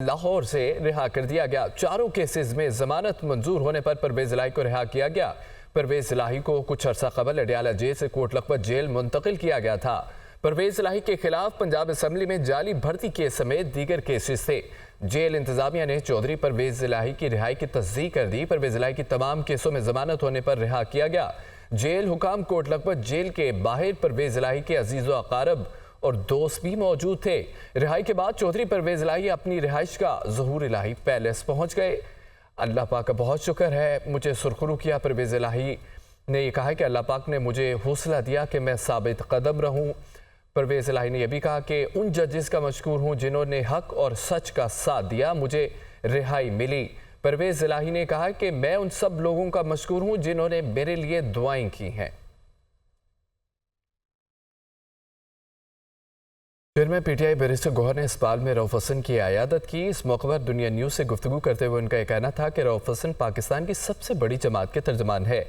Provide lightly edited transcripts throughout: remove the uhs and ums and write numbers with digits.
लाहौर से रिहा कर दिया गया। चारों केसेस में जमानत मंजूर होने पर परवेज इलाही को रिहा किया गया। परवेज इलाही को कुछ अरसा कबल अडयाला जेल से कोट लखपत जेल मुंतकिल किया गया था। परवेज इलाही के खिलाफ पंजाब असम्बली में जाली भर्ती केस समेत दीगर केसेस थे। जेल इंतजामिया ने चौधरी परवेज इलाही की रिहाई की तस्दीक कर दी। परवेज इलाही की तमाम केसों में जमानत होने पर रिहा किया गया। जेल हुकाम कोट लखपत जेल के बाहर परवेज इलाही के अजीज़ व अकारब और दोस्त भी मौजूद थे। रिहाई के बाद चौधरी परवेज इलाही अपनी रिहाइश का ज़हूर इलाही पैलेस पहुंच गए। अल्लाह पाक का बहुत शुक्र है, मुझे सुरखरू किया। परवेज इलाही ने यह कहा कि अल्लाह पाक ने मुझे हौसला दिया कि मैं साबित कदम रहूं। परवेज इलाही ने यह भी कहा कि उन जजेस का मशकूर हूं जिन्होंने हक और सच का साथ दिया, मुझे रिहाई मिली। परवेज इलाही ने कहा कि मैं उन सब लोगों का मशकूर हूं जिन्होंने मेरे लिए दुआएं की हैं। चेयरमैन पीटीआई बैरिस्टर गौहर ने इस बाल में रऊफ हसन की अयादत की। इस मौके पर दुनिया न्यूज़ से गुफ्तगू करते हुए उनका यह कहना था कि रऊफ हसन पाकिस्तान की सबसे बड़ी जमात के तर्जमान है।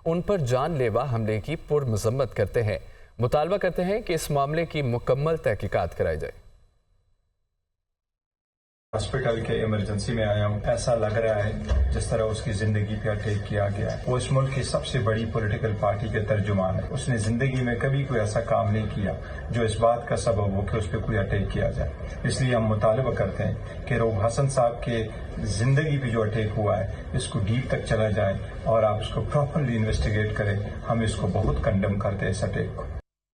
उन पर जानलेवा हमले की पुरमज़म्मत करते हैं। मुतालबा करते हैं कि इस मामले की मुकम्मल तहकीकात कराई जाए। हॉस्पिटल के इमरजेंसी में आया हूँ। ऐसा लग रहा है जिस तरह उसकी जिंदगी पे अटैक किया गया है। वो इस मुल्क की सबसे बड़ी पॉलिटिकल पार्टी के तर्जुमान है। उसने जिंदगी में कभी कोई ऐसा काम नहीं किया जो इस बात का सबब हो कि उस पर कोई अटैक किया जाए। इसलिए हम मुतालबा करते हैं कि रऊफ हसन साहब के जिंदगी पे जो अटैक हुआ है इसको डीप तक चला जाए और आप इसको प्रॉपरली इन्वेस्टिगेट करें। हम इसको बहुत कंडेम करते हैं इस अटैक को।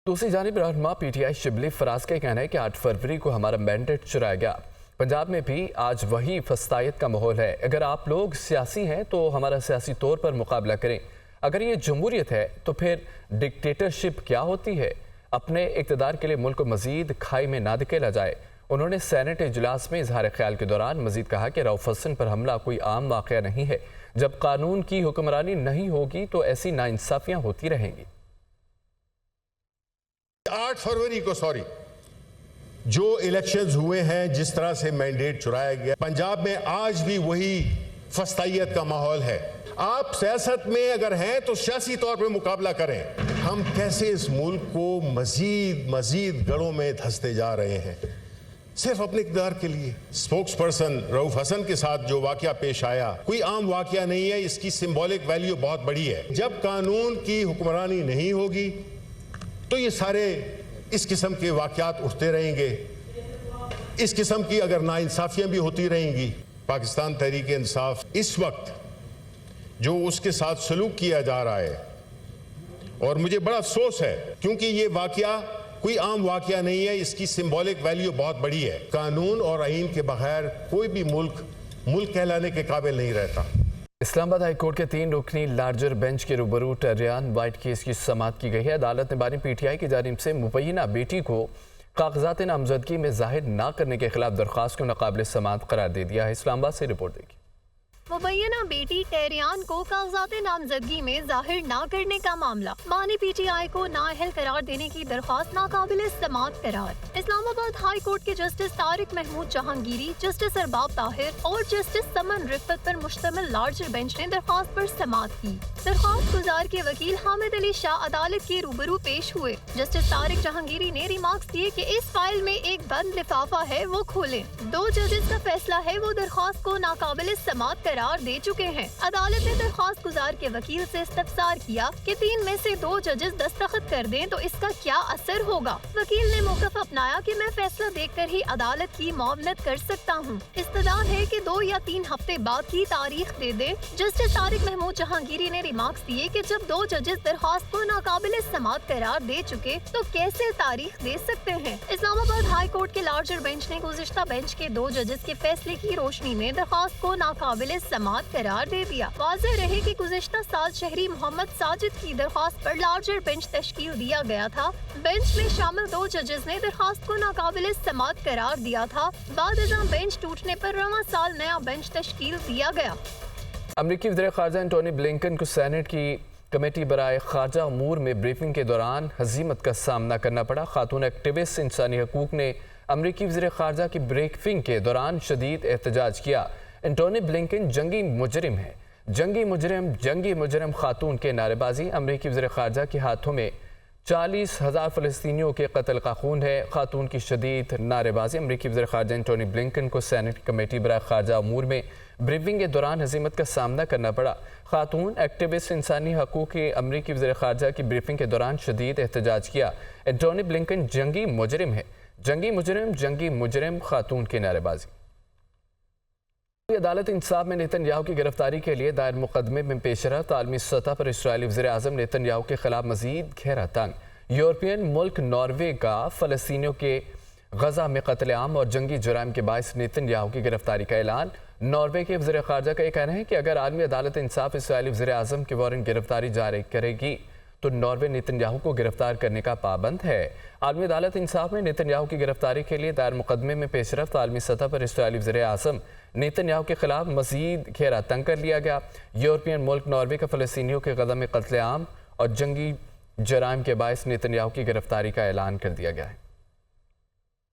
दूसरी जानिब रहनुमा पीटीआई शिबली फराज का कहना है कि 8 फरवरी को हमारा मैंडेट चुराया गया। पंजाब में भी आज वही फस्तायत का माहौल है। अगर आप लोग सियासी हैं तो हमारा सियासी तौर पर मुकाबला करें। अगर ये जमहूरियत है तो फिर डिक्टेटरशिप क्या होती है? अपने इक़्तिदार के लिए मुल्क को मजीद खाई में ना धकेला जाए। उन्होंने सेनेट इजलास में इजहार ख्याल के दौरान मजीद कहा कि रऊफ हसन पर हमला कोई आम वाक़या नहीं है। जब कानून की हुक्मरानी नहीं होगी तो ऐसी नाइंसाफियाँ होती रहेंगी। 8 फरवरी को जो इलेक्शंस हुए हैं, जिस तरह से मैंडेट चुराया गया, पंजाब में आज भी वही फस्तायत का माहौल है। आप सियासत में अगर हैं तो सियासी तौर पे मुकाबला करें। हम कैसे इस मुल्क को मजीद गढ़ों में धंसते जा रहे हैं सिर्फ अपने इक़्तिदार के लिए। स्पोक्स पर्सन रऊफ हसन के साथ जो वाकया पेश आया कोई आम वाकया नहीं है। इसकी सिंबॉलिक वैल्यू बहुत बड़ी है। जब कानून की हुक्मरानी नहीं होगी तो ये सारे इस किस्म के वाकयात उठते रहेंगे। इस किस्म की अगर नाइंसाफियां भी होती रहेंगी। पाकिस्तान तहरीक इंसाफ इस वक्त जो उसके साथ सलूक किया जा रहा है, और मुझे बड़ा अफसोस है क्योंकि ये वाकया कोई आम वाकया नहीं है। इसकी सिंबॉलिक वैल्यू बहुत बड़ी है। कानून और आईन के बगैर कोई भी मुल्क कहलाने के काबिल नहीं रहता। इस्लामाबाद हाई कोर्ट के 3 रुकनी लार्जर बेंच के रूबरू टेरियान वाइट केस की समाअत की गई है। अदालत ने बानी पीटीआई की जानिब से मुबैना बेटी को कागजात नामजदगी में जाहिर न करने के खिलाफ दरख्वास्त को नाकाबिल समाअत करार दे दिया है। इस्लामाबाद से रिपोर्ट देखिए। मुबैना बेटी टेरियान को कागजात नामजदगी में जाहिर न करने का मामला। बानी पीटीआई को नाअहल करार देने की दरख्वास्त नाकाबिल समाअत करार। इस्लामाबाद हाई कोर्ट के जस्टिस तारिक महमूद जहांगीरी, जस्टिस अरबाब ताहिर और जस्टिस समन रिफत पर मुश्तमिल लार्जर बेंच ने दरख्वास्त पर समाअत की। दरख्वास्त गुजार के वकील हामिद अली शाह अदालत के रूबरू पेश हुए। जस्टिस तारिक जहांगीरी ने रिमार्क्स दिए कि इस फाइल में एक बंद लिफाफा है, वो खोलें। 2 जजेस का फैसला है, वो दरख्वास्त को नाकाबिल समाअत करार दे चुके हैं। अदालत ने दरख्वास्त गुजार के वकील से इस्तफसार किया कि 3 में से 2 जजेस दस्तखत कर दें तो इसका क्या असर होगा। वकील ने मौक़िफ़ अपनाया कि मैं फैसला देखकर ही अदालत की मुआवनत कर सकता हूँ। इस्तदा है कि 2 या 3 हफ्ते बाद की तारीख दे दे। जस्टिस तारिक महमूद जहांगीरी ने रिमार्क्स दिए कि जब 2 जजेस दरख्वास्त को नाकाबिल समाअत करार दे चुके तो कैसे तारीख दे सकते हैं। इस्लामाबाद हाई कोर्ट के लार्जर बेंच ने गुज़िश्ता बेंच के 2 जजेस के फैसले की रोशनी में दरख्वास्त को नाकाबिल समाअत करार दे दिया। वाज़ेह रहे कि गुज़िश्ता साल शहरी मोहम्मद साजिद की दरख्वास्त पर लार्जर बेंच तश्कील दिया गया था। बेंच में शामिल 2 जजेस ने दरख्वास्त को नाकाबिल समाअत करार दिया था। बाद बेंच टूटने पर रवां साल नया बेंच तश्कील दिया गया। अमरीकी वज़ीर ख़ारजा एंटोनी ब्लिंकन को सेनेट की कमेटी बराए ख़ारजा अमूर में ब्रीफिंग के दौरान हज़ीमत का सामना करना पड़ा। खातून एक्टिविस्ट इंसानी हकूक़ ने अमरीकी वज़ीर ख़ारजा की ब्रीफिंग के दौरान शदीद एहतजाज किया। एंटोनी ब्लिंकन जंगी मुजरिम है, जंगी मुजरिम खातून के नारेबाजी। अमरीकी वज़ीर ख़ारजा के हाथों में 40,000 फ़लस्तीनियों के कत्ल का खून है। खातून की शदीद नारेबाजी। अमरीकी वज़ीर ख़ारजा एंटोनी ब्लिंकन को सेनेट कमेटी बराए ख़ारजा अमूर में ब्रीफिंग के दौरान हज़ीमत का सामना करना पड़ा। खातून एक्टिविस्ट इंसानी हकूक़ के अमरीकी वज़ीर ख़ारजा की ब्रीफिंग के दौरान शदीद एहतजाज किया। एंटोनी ब्लिंकन जंगी मुजरिम है, जंगी मुजरिम खातून की नारेबाजी। अदालत इंसाफ में नेतन्याहू की गिरफ्तारी के लिए दायर मुकदमे में पेशरफ्त। आलमी सतह पर इस्राएली वज़ीर आज़म नेतन्याहू के खिलाफ मजीद घेरा तंग। यूरोपियन मुल्क नॉर्वे का फ़लस्तीनियों के गजा में कत्लेआम और जंगी जुराइम के बायस नेतन्याहू की गिरफ्तारी का ऐलान। नॉर्वे के वज़ीर ख़ारजा का यह कहना है कि अगर आलमी अदालत इंसाफ इस्राएली वज़ीर आज़म के वारंट गिरफ्तारी जारी करेगी तो नॉर्वे नेतन्याहू को गिरफ्तार करने का पाबंद है। आलमी अदालत इंसाफ में नेतन्याहू की गिरफ्तारी के लिए दायर मुकदमे में पेशरफ्त। आलमी सतह पर इस्राएली वज़ीर आज़म नेतन्याहू के खिलाफ मजीद घेरा तंग कर लिया गया। यूरोपियन मुल्क नॉर्वे का फ़लस्तीनियों के गजा में कत्लेआम और जंगी जराइम के बायस नेतन्याहू की गिरफ्तारी का ऐलान कर दिया गया है।